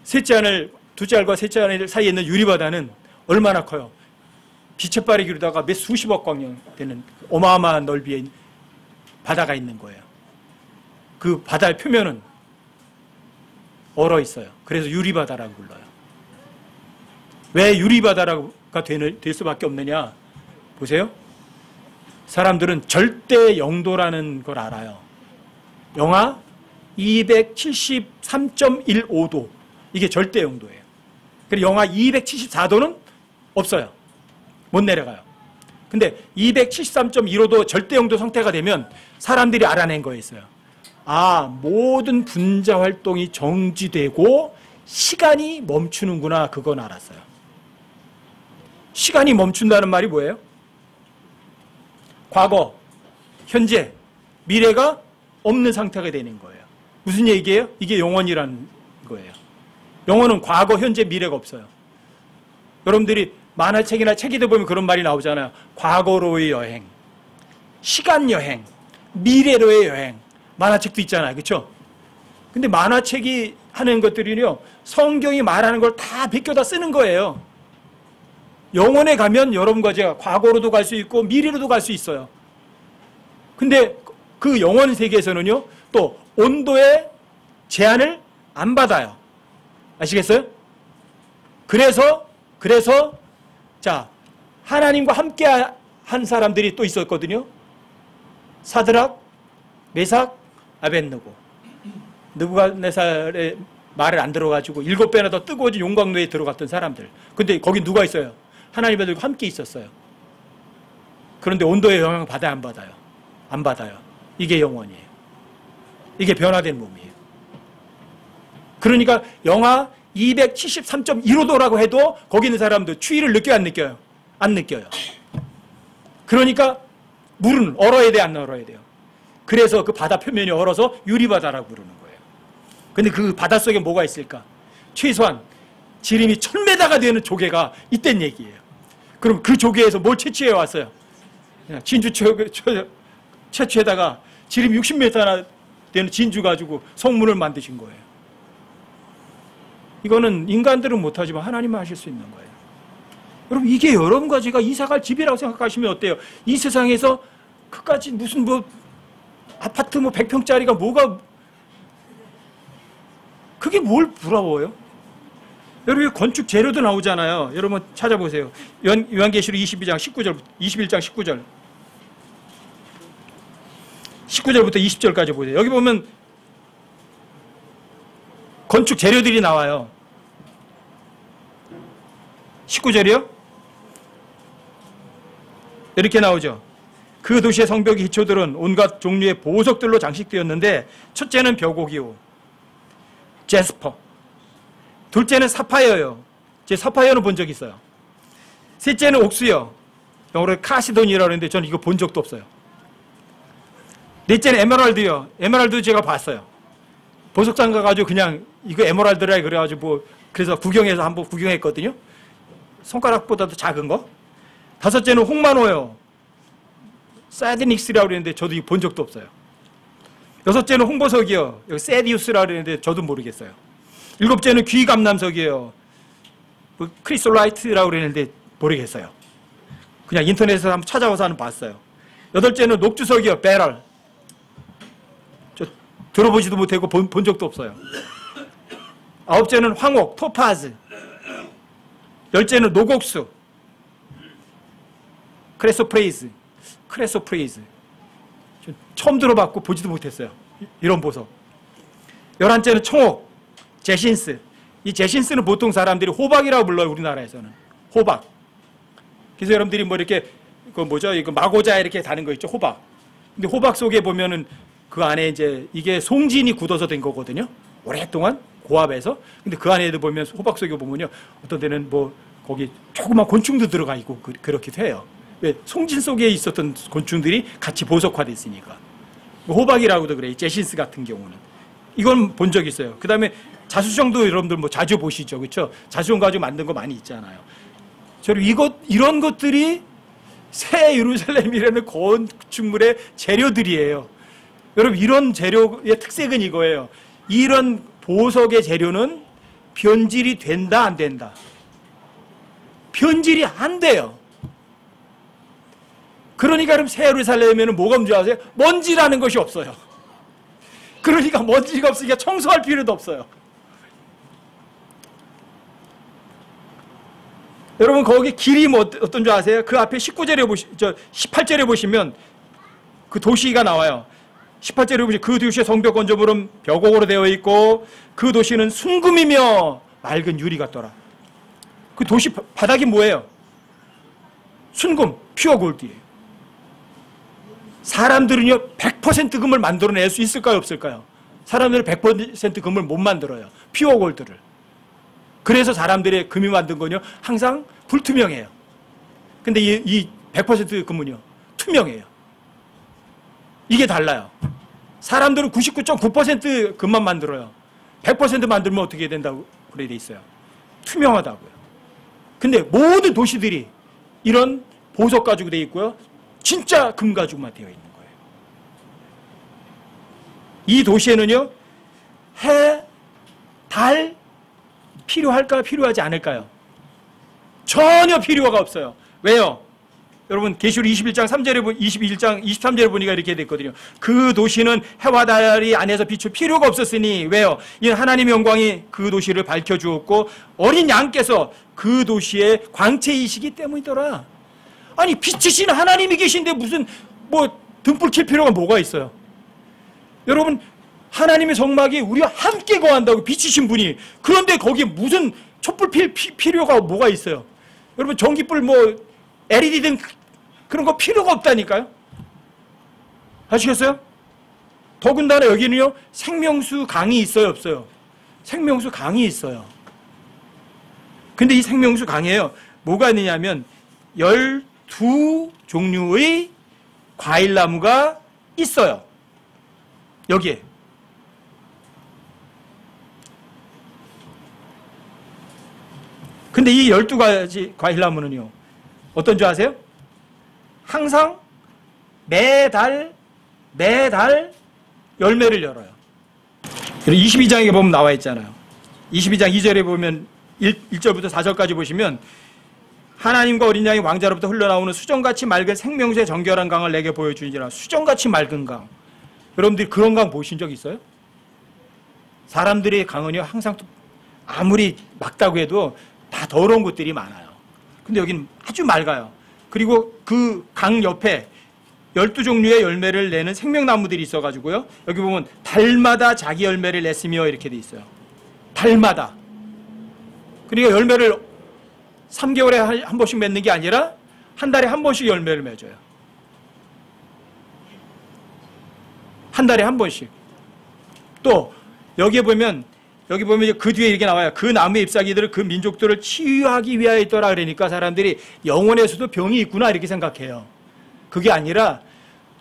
셋째 하늘, 둘째 하늘과 셋째 하늘 사이에 있는 유리바다는 얼마나 커요? 빛의 빠르기로다가 몇 수십억 광년 되는 어마어마한 넓이의 바다가 있는 거예요. 그 바다의 표면은 얼어 있어요. 그래서 유리바다라고 불러요. 왜 유리바다가 될 수밖에 없느냐? 보세요. 사람들은 절대 영도라는 걸 알아요. 영하 273.15도. 이게 절대 영도예요. 그리고 영하 274도는 없어요. 못 내려가요. 근데 273.15도 절대 영도 상태가 되면 사람들이 알아낸 거였어요. 아, 모든 분자 활동이 정지되고 시간이 멈추는구나. 그건 알았어요. 시간이 멈춘다는 말이 뭐예요? 과거, 현재, 미래가 없는 상태가 되는 거예요. 무슨 얘기예요? 이게 영원이라는 거예요. 영원은 과거, 현재, 미래가 없어요. 여러분들이 만화책이나 책에도 보면 그런 말이 나오잖아요. 과거로의 여행, 시간 여행, 미래로의 여행. 만화책도 있잖아요. 그렇죠? 근데 만화책이 하는 것들이요, 성경이 말하는 걸 다 베껴다 쓰는 거예요. 영원에 가면 여러분과 제가 과거로도 갈 수 있고 미래로도 갈 수 있어요. 근데 그 영원 세계에서는요, 또 온도의 제한을 안 받아요. 아시겠어요? 그래서 자, 하나님과 함께 한 사람들이 또 있었거든요. 사드락, 메삭, 아벳느고. 느부갓네살의 말을 안 들어가지고 7배나 더 뜨거워진 용광로에 들어갔던 사람들. 근데 거기 누가 있어요? 하나님과 함께 있었어요. 그런데 온도의 영향을 받아요, 안 받아요? 안 받아요. 이게 영원이에요. 이게 변화된 몸이에요. 그러니까 영하 273.15도라고 해도 거기 있는 사람들 추위를 느껴요, 안 느껴요? 안 느껴요. 그러니까 물은 얼어야 돼, 안 얼어야 돼요? 그래서 그 바다 표면이 얼어서 유리바다라고 부르는 거예요. 근데 그 바닷속에 뭐가 있을까? 최소한 지름이 1000m가 되는 조개가 있단 얘기예요. 그럼 그 조개에서 뭘 채취해 왔어요? 진주 채취에다가 지름 60m나 되는 진주 가지고 성문을 만드신 거예요. 이거는 인간들은 못하지만 하나님은 하실 수 있는 거예요. 여러분, 이게 여러분과 제가 이사갈 집이라고 생각하시면 어때요? 이 세상에서 그까지 무슨 아파트 100평짜리가 뭐가, 그게 뭘 부러워요? 여러분, 건축 재료도 나오잖아요. 여러분 찾아보세요. 요한계시록 22장 19절, 21장 19절. 19절부터 20절까지 보세요. 여기 보면 건축 재료들이 나와요. 19절이요? 이렇게 나오죠. 그 도시의 성벽의 기초들은 온갖 종류의 보석들로 장식되었는데, 첫째는 벼곡이요, 제스퍼. 둘째는 사파이어요. 제 사파이어는 본 적 있어요. 셋째는 옥수요. 영어로 카시돈이라고 하는데 저는 이거 본 적도 없어요. 넷째는 에메랄드요. 에메랄드 제가 봤어요. 보석장 가가지고 그냥 이거 에메랄드라 그래가지고 그래서 구경해서 한번 구경했거든요. 손가락보다도 작은 거. 다섯째는 홍만호요. 사디닉스라고 그러는데 저도 이거 본 적도 없어요. 여섯째는 홍보석이요. 여기 세디우스라고 그러는데 저도 모르겠어요. 일곱째는 귀감남석이에요. 크리솔라이트라고 그러는데 모르겠어요. 그냥 인터넷에서 한번 찾아와서 한번 봤어요. 여덟째는 녹주석이요. 베럴. 저 들어보지도 못하고 본 적도 없어요. 아홉째는 황옥, 토파즈. 열째는 노곡수, 크레소프레이즈. 처음 들어봤고 보지도 못했어요. 이런 보석. 11째는 청옥, 제신스. 이 제신스는 보통 사람들이 호박이라고 불러요. 우리나라에서는 호박. 그래서 여러분들이 뭐 이렇게 이거 마고자 이렇게 다는 거 있죠, 호박. 근데 호박 속에 보면은 그 안에 이제 이게 송진이 굳어서 된 거거든요. 오랫동안 고압에서. 근데 그 안에도 보면 호박 속에 보면요, 어떤 데는 뭐 거기 조그만 곤충도 들어가 있고 그렇기도 해요. 왜? 송진 속에 있었던 곤충들이 같이 보석화됐으니까. 호박이라고도 그래요. 제신스 같은 경우는. 이건 본 적 있어요. 그 다음에 자수정도 여러분들 뭐 자주 보시죠. 그렇죠? 자수정 가지고 만든 거 많이 있잖아요. 이런 것들이 새 예루살렘이라는 건축물의 재료들이에요. 여러분, 이런 재료의 특색은 이거예요. 이런 보석의 재료는 변질이 된다, 안 된다? 변질이 안 돼요. 그러니까 그럼 새 예루살렘에는 뭐가 문제 아세요? 먼지라는 것이 없어요. 그러니까 먼지가 없으니까 청소할 필요도 없어요. 여러분, 거기 길이 뭐 어떤 줄 아세요? 그 앞에 18절에 보시면 그 도시가 나와요. 18절에 보시면 그 도시의 성벽 건조물은 벽옥으로 되어 있고 그 도시는 순금이며 맑은 유리 같더라. 그 도시 바닥이 뭐예요? 순금, 퓨어 골드예요. 사람들은요 100% 금을 만들어낼 수 있을까요, 없을까요? 사람들은 100% 금을 못 만들어요. 퓨어 골드를. 그래서 사람들의 금이 만든 건요 항상 불투명해요. 근데 이 100% 금은요 투명해요. 이게 달라요. 사람들은 99.9% 금만 만들어요. 100% 만들면 어떻게 된다고 그래 돼 있어요? 투명하다고요. 근데 모든 도시들이 이런 보석 가지고 돼 있고요. 진짜 금 가지고만 되어 있는 거예요. 이 도시에는요 해, 달 필요할까요? 필요하지 않을까요? 전혀 필요가 없어요. 왜요? 여러분 계시록 21장 3절에 21장 23절에 보니까 이렇게 됐거든요. 그 도시는 해와 달이 안에서 비출 필요가 없었으니 왜요? 이 하나님의 영광이 그 도시를 밝혀주었고 어린 양께서 그 도시의 광채이시기 때문이더라. 아니 빛이신 하나님이 계신데 무슨 뭐 등불 킬 필요가 뭐가 있어요? 여러분 하나님의 성막이 우리와 함께 거한다고 빛이신 분이 그런데 거기에 무슨 촛불 필 필요가 뭐가 있어요? 여러분 전기불 뭐 LED 등 그런 거 필요가 없다니까요. 아시겠어요? 더군다나 여기는요 생명수 강이 있어요, 없어요? 생명수 강이 있어요. 근데 이 생명수 강에요 뭐가 있느냐면 12종류의 과일나무가 있어요. 여기에. 근데 이 12가지 과일나무는요 어떤 줄 아세요? 항상 매달 열매를 열어요. 22장에 보면 나와 있잖아요. 22장 2절에 보면 1절부터 4절까지 보시면 하나님과 어린 양이 왕자로부터 흘러나오는 수정같이 맑은 생명수의 정결한 강을 내게 보여주니라. 수정같이 맑은 강. 여러분들이 그런 강 보신 적 있어요? 사람들의 강은요 항상 아무리 맑다고 해도 다 더러운 곳들이 많아요. 근데 여기는 아주 맑아요. 그리고 그 강 옆에 12종류의 열매를 내는 생명나무들이 있어가지고요. 여기 보면 달마다 자기 열매를 냈으며 이렇게 돼 있어요. 달마다. 그러니까 열매를 3개월에 한 번씩 맺는 게 아니라 한 달에 한 번씩 열매를 맺어요. 한 달에 한 번씩. 또 여기 보면 그 뒤에 이렇게 나와요. 그 나무의 잎사귀들은 그 민족들을 치유하기 위하여 있더라. 그러니까 사람들이 영혼에서도 병이 있구나 이렇게 생각해요. 그게 아니라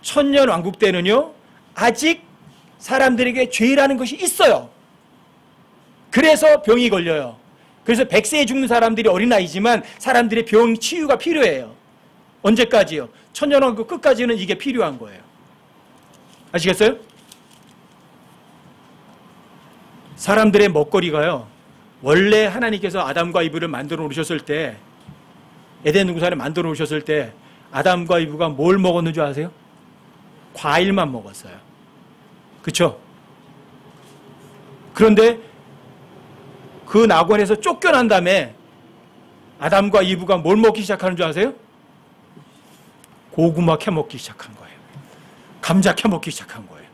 천년 왕국 때는요 아직 사람들에게 죄라는 것이 있어요. 그래서 병이 걸려요. 그래서 100세에 죽는 사람들이 어린아이지만 사람들의 병 치유가 필요해요. 언제까지요? 천년 왕국 끝까지는 이게 필요한 거예요. 아시겠어요? 사람들의 먹거리가요 원래 하나님께서 아담과 이브를 만들어 놓으셨을 때 에덴 동산을 만들어 놓으셨을 때 아담과 이브가 뭘 먹었는 줄 아세요? 과일만 먹었어요. 그렇죠? 그런데 그 낙원에서 쫓겨난 다음에 아담과 이브가 뭘 먹기 시작하는 줄 아세요? 고구마 캐먹기 시작한 거예요. 감자 캐먹기 시작한 거예요.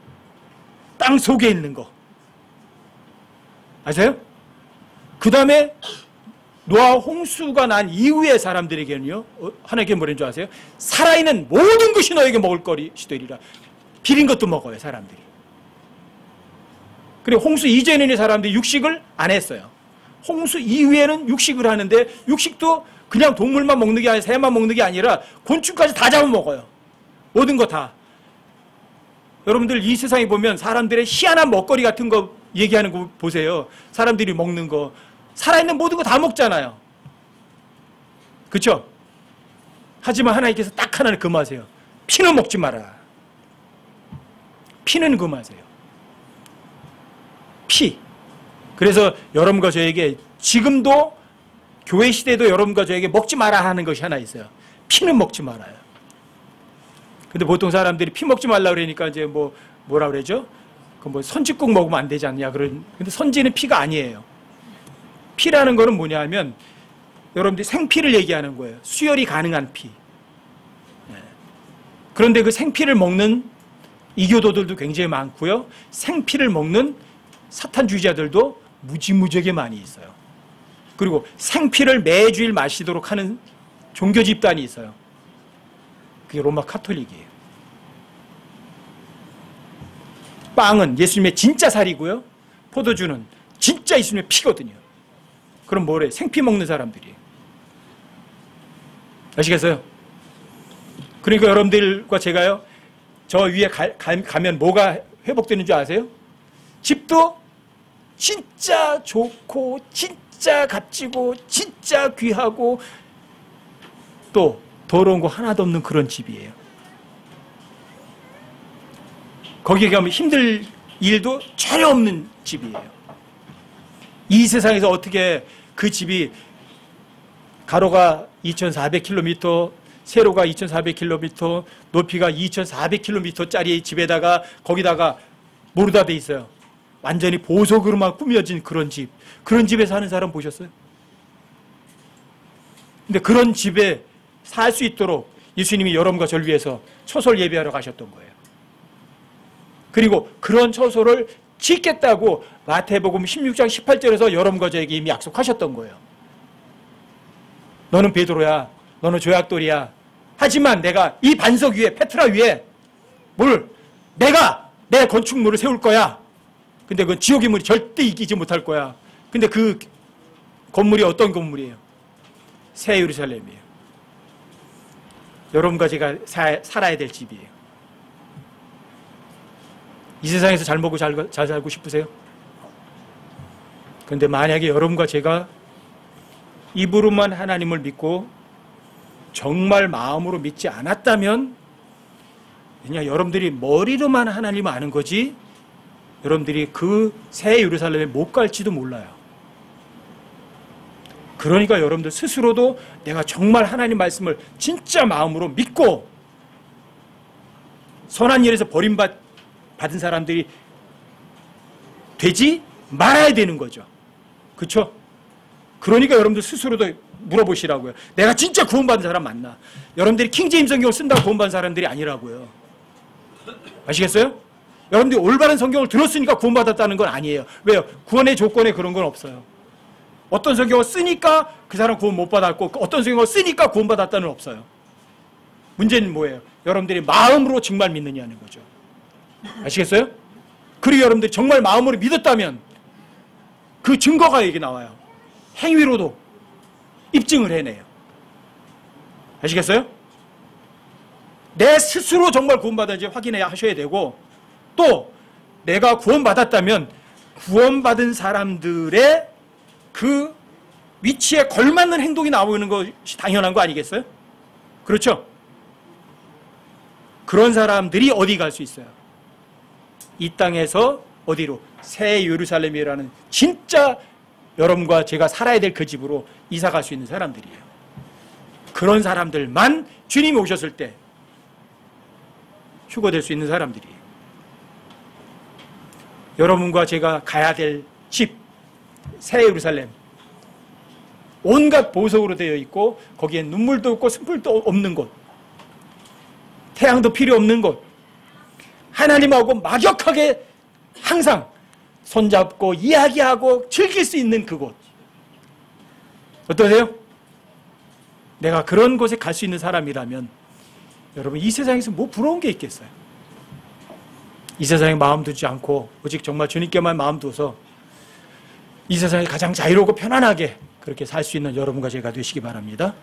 땅 속에 있는 거 아세요? 그 다음에 노아 홍수가 난 이후의 사람들에게는요 하나님께 뭐라는 줄 아세요? 살아있는 모든 것이 너에게 먹을 것이 되리라. 비린 것도 먹어요 사람들이. 그리고 홍수 이전에는 사람들이 육식을 안 했어요. 홍수 이후에는 육식을 하는데 육식도 그냥 동물만 먹는 게 아니라 새만 먹는 게 아니라 곤충까지 다 잡아먹어요. 모든 거 다. 여러분들 이 세상에 보면 사람들의 희한한 먹거리 같은 거 얘기하는 거 보세요. 사람들이 먹는 거. 살아있는 모든 거 다 먹잖아요. 그렇죠? 하지만 하나님께서 딱 하나를 금하세요. 피는 먹지 마라. 피는 금하세요. 피. 그래서 여러분과 저에게 지금도 교회 시대에도 여러분과 저에게 먹지 마라 하는 것이 하나 있어요. 피는 먹지 말아요. 근데 보통 사람들이 피 먹지 말라 그러니까 이제 뭐라 그러죠? 그 선지국 먹으면 안 되지 않냐 근데 선지는 피가 아니에요. 피라는 거는 뭐냐면 여러분들이 생피를 얘기하는 거예요. 수혈이 가능한 피. 그런데 그 생피를 먹는 이교도들도 굉장히 많고요. 생피를 먹는 사탄주의자들도 무지무지하게 많이 있어요. 그리고 생피를 매주일 마시도록 하는 종교 집단이 있어요. 그게 로마 카톨릭이에요. 빵은 예수님의 진짜 살이고요. 포도주는 진짜 예수님의 피거든요. 그럼 뭐래? 생피 먹는 사람들이에요. 아시겠어요? 그러니까 여러분들과 제가요, 저 위에 가면 뭐가 회복되는 줄 아세요? 집도 진짜 좋고 진짜 값지고 진짜 귀하고 또 더러운 거 하나도 없는 그런 집이에요. 거기에 가면 힘들 일도 전혀 없는 집이에요. 이 세상에서 어떻게 그 집이 가로가 2,400km, 세로가 2,400km, 높이가 2,400km짜리 집에다가 거기다가 모르다 돼 있어요. 완전히 보석으로만 꾸며진 그런 집. 그런 집에 사는 사람 보셨어요? 근데 그런 집에 살 수 있도록 예수님이 여러분과 저를 위해서 초소를 예배하러 가셨던 거예요. 그리고 그런 초소를 짓겠다고 마태복음 16장 18절에서 여러분과 저에게 이미 약속하셨던 거예요. 너는 베드로야. 너는 조약돌이야. 하지만 내가 이 반석 위에, 페트라 위에 내가 내 건축물을 세울 거야. 근데 그 지옥의 문이 절대 이기지 못할 거야. 근데 그 건물이 어떤 건물이에요? 새 예루살렘이에요. 여러분과 제가 살아야 될 집이에요. 이 세상에서 잘 먹고 잘 살고 싶으세요? 그런데 만약에 여러분과 제가 입으로만 하나님을 믿고 정말 마음으로 믿지 않았다면 그냥 여러분들이 머리로만 하나님을 아는 거지 여러분들이 그 새 예루살렘에 못 갈지도 몰라요. 그러니까 여러분들 스스로도 내가 정말 하나님 말씀을 진짜 마음으로 믿고 선한 일에서 버림받은 사람들이 되지 말아야 되는 거죠. 그렇죠? 그러니까 여러분들 스스로도 물어보시라고요. 내가 진짜 구원받은 사람 맞나? 여러분들이 킹제임스 성경을 쓴다고 구원받은 사람들이 아니라고요. 아시겠어요? 여러분들이 올바른 성경을 들었으니까 구원받았다는 건 아니에요. 왜요? 구원의 조건에 그런 건 없어요. 어떤 성경을 쓰니까 그 사람 구원 못 받았고 어떤 성경을 쓰니까 구원받았다는 없어요. 문제는 뭐예요? 여러분들이 마음으로 정말 믿느냐는 거죠. 아시겠어요? 그리고 여러분들이 정말 마음으로 믿었다면 그 증거가 여기 나와요. 행위로도 입증을 해내요. 아시겠어요? 내 스스로 정말 구원받았는지 확인해야 하셔야 되고 또 내가 구원받았다면 구원받은 사람들의 그 위치에 걸맞는 행동이 나오는 것이 당연한 거 아니겠어요? 그렇죠? 그런 사람들이 어디 갈 수 있어요? 이 땅에서 어디로? 새 예루살렘이라는 진짜 여러분과 제가 살아야 될 그 집으로 이사 갈 수 있는 사람들이에요. 그런 사람들만 주님이 오셨을 때 휴거될 수 있는 사람들이에요. 여러분과 제가 가야 될 집, 새 예루살렘. 온갖 보석으로 되어 있고 거기에 눈물도 없고 숨풀도 없는 곳. 태양도 필요 없는 곳. 하나님하고 막역하게 항상 손잡고 이야기하고 즐길 수 있는 그곳. 어떠세요? 내가 그런 곳에 갈 수 있는 사람이라면 여러분 이 세상에서 뭐 부러운 게 있겠어요? 이 세상에 마음 두지 않고 오직 정말 주님께만 마음 둬서 이 세상에 가장 자유롭고 편안하게 그렇게 살 수 있는 여러분과 제가 되시기 바랍니다.